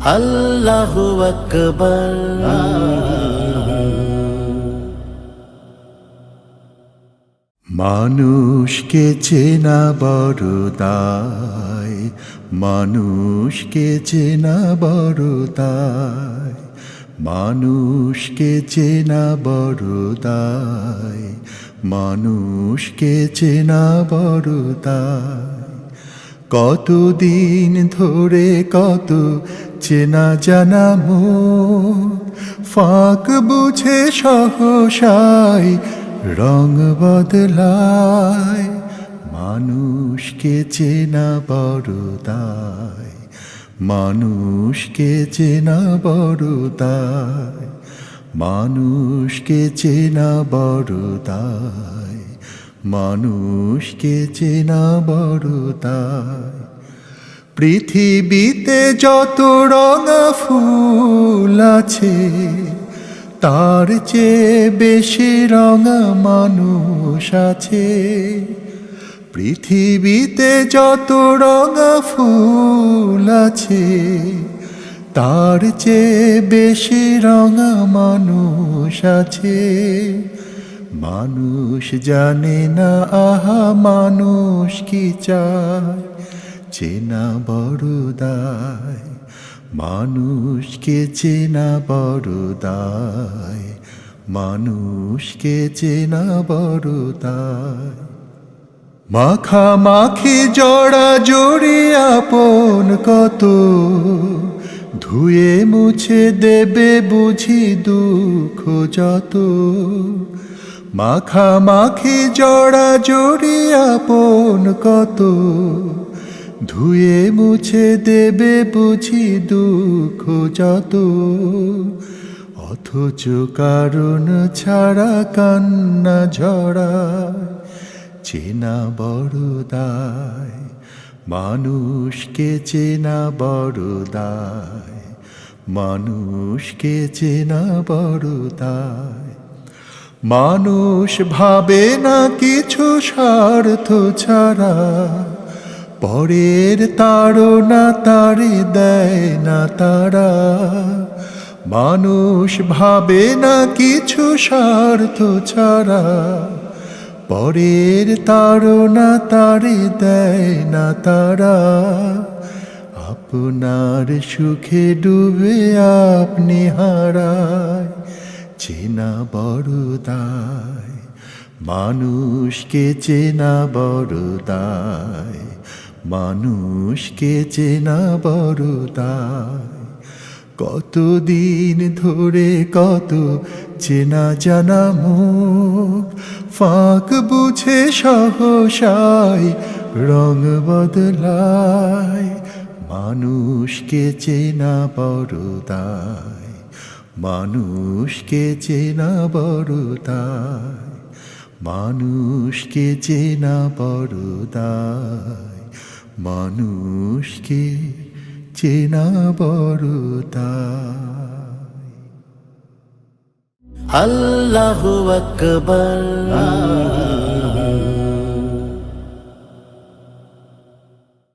আল্লাহু আকবার। মানুষকে চেনা বড় দায়, মানুষকে চেনা বড় দায়, মানুষকে চেনা বড় দায়, মানুষকে চেনা বড় দায়। কতদিন ধরে কত চেনা জানা মুখ, ফাঁক বুঝে সহসায় রং বদলায়। মানুষকে চেনা বড় দায়, মানুষকে চেনা বড় দায়, মানুষকে চেনা বড় দায়, মানুষকে চেনা বড় দায়। পৃথিবীতে যত রঙা ফুল আছে, তার চেয়ে বেশি রঙা মানুষ আছে। পৃথিবীতে যত রঙা ফুল আছে, তার চেয়ে বেশি রঙা মানুষ আছে। মানুষ জানে না আহা মানুষ কি চায়, চেনা বড় দায়, মানুষকে চেনা বড় দায়, মানুষকে চেনা বড় দায়। মাখামাখি জড়া জড়ি আপন কত, ধুয়ে মুছে দেবে বুঝি দুঃখ যত। মাখামাখি জড়া জড়ি আপন কত, ধুয়ে মুছে দেবে বুঝি দুঃখ যত। অথচ কারণ ছাড়া কান্না ঝরায়, চেনা বড় দায়, মানুষকে চেনা বড় দায়, মানুষকে চেনা বড় দায়। মানুষ ভাবে না কিছু স্বার্থ ছাড়া, পরের তাড়না তারে দেয় না তারা। মানুষ ভাবে না কিছু স্বার্থ ছাড়া, পরের তাড়না তারে দেয় না তারা। আপনার সুখে ডুবে আপনি হারায়, চেনা বড় দায়, মানুষকে চেনা বড় দায়, মানুষকে চেনা বড় দায়। কতদিন ধরে কত চেনা জানা মুখ, ফাঁক বুঝে সহসায় রং বদলায়। মানুষকে চেনা বড় দায়, মানুষকে চেনা বড় দায়, মানুষকে চেনা বড় দায়, মানুষকে চেনা বড় দায়। আল্লাহু আকবার।